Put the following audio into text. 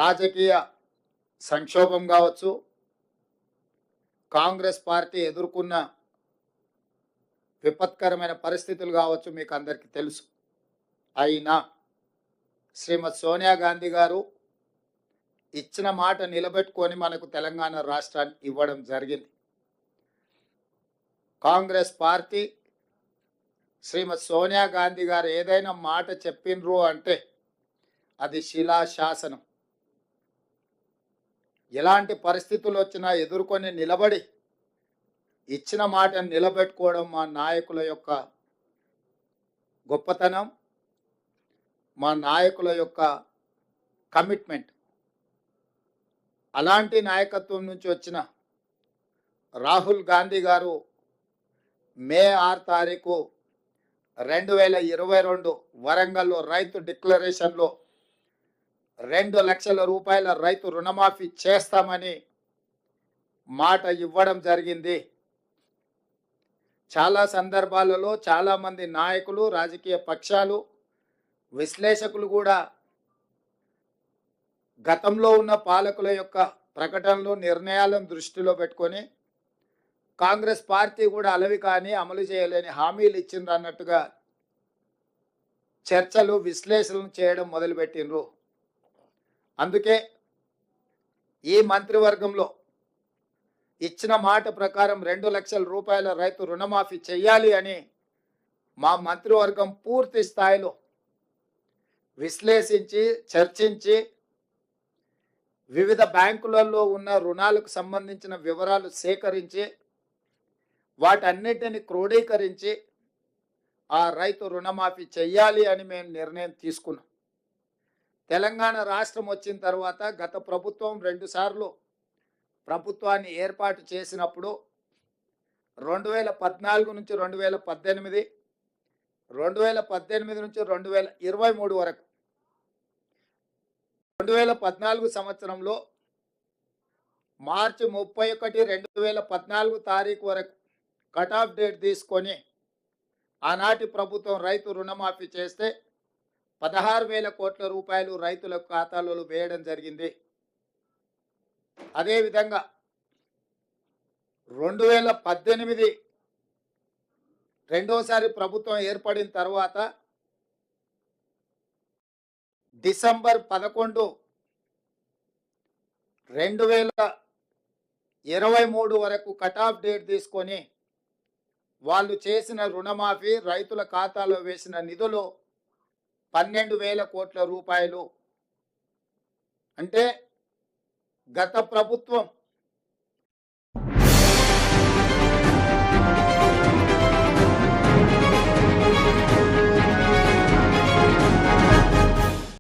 రాజకీయ సంక్షోభం కావచ్చు, కాంగ్రెస్ పార్టీ ఎదుర్కొన్న విపత్కరమైన పరిస్థితులు కావచ్చు, మీకు అందరికీ తెలుసు. అయినా శ్రీమతి సోనియా గాంధీ గారు ఇచ్చిన మాట నిలబెట్టుకొని మనకు తెలంగాణ రాష్ట్రాన్ని ఇవ్వడం జరిగింది. కాంగ్రెస్ పార్టీ శ్రీమతి సోనియా గాంధీ గారు ఏదైనా మాట చెప్పినరు అంటే అది శిలాశాసనం. ఎలాంటి పరిస్థితులు వచ్చినా ఎదుర్కొని నిలబడి ఇచ్చిన మాటను నిలబెట్టుకోవడం మా నాయకుల యొక్క గొప్పతనం, మా నాయకుల యొక్క కమిట్మెంట్. అలాంటి నాయకత్వం నుంచి వచ్చిన రాహుల్ గాంధీ గారు మే 6 తారీఖు 2022 వరంగల్లో రైతు డిక్లరేషన్లో 2 లక్షల రూపాయల రైతు రుణమాఫీ చేస్తామని మాట ఇవ్వడం జరిగింది. చాలా సందర్భాలలో చాలామంది నాయకులు, రాజకీయ పక్షాలు, విశ్లేషకులు కూడా గతంలో ఉన్న పాలకుల యొక్క ప్రకటనలు, నిర్ణయాలను దృష్టిలో పెట్టుకొని కాంగ్రెస్ పార్టీ కూడా అలవి కానీ అమలు చేయలేని హామీలు ఇచ్చిండ్రు అన్నట్టుగా చర్చలు, విశ్లేషణలు చేయడం మొదలుపెట్టిండ్రు. అందుకే ఈ మంత్రివర్గంలో ఇచ్చిన మాట ప్రకారం 2 లక్షల రూపాయల రైతు రుణమాఫీ చేయాలి అని మా మంత్రివర్గం పూర్తి స్థాయిలో విశ్లేషించి, చర్చించి, వివిధ బ్యాంకులలో ఉన్న రుణాలకు సంబంధించిన వివరాలు సేకరించి వాటన్నిటిని క్రోడీకరించి ఆ రైతు రుణమాఫీ చెయ్యాలి అని మేము నిర్ణయం తీసుకున్నాం. తెలంగాణ రాష్ట్రం వచ్చిన తర్వాత గత ప్రభుత్వం 2 సార్లు ప్రభుత్వాన్ని ఏర్పాటు చేసినప్పుడు 2014 నుంచి 2018, 2018 నుంచి 2023 వరకు 2014 సంవత్సరంలో మార్చి 31, 2014 తారీఖు వరకు కట్ ఆఫ్ డేట్ తీసుకొని ఆనాటి ప్రభుత్వం రైతు రుణమాఫీ చేస్తే 16,000 కోట్ల రూపాయలు రైతుల ఖాతాలలో వేయడం జరిగింది. అదేవిధంగా 2018 రెండోసారి ప్రభుత్వం ఏర్పడిన తర్వాత డిసెంబర్ 11, 2023 వరకు కట్ ఆఫ్ డేట్ తీసుకొని వాళ్ళు చేసిన రుణమాఫీ, రైతుల ఖాతాలో వేసిన నిధులు 12,000 కోట్ల రూపాయలు. అంటే గత ప్రభుత్వం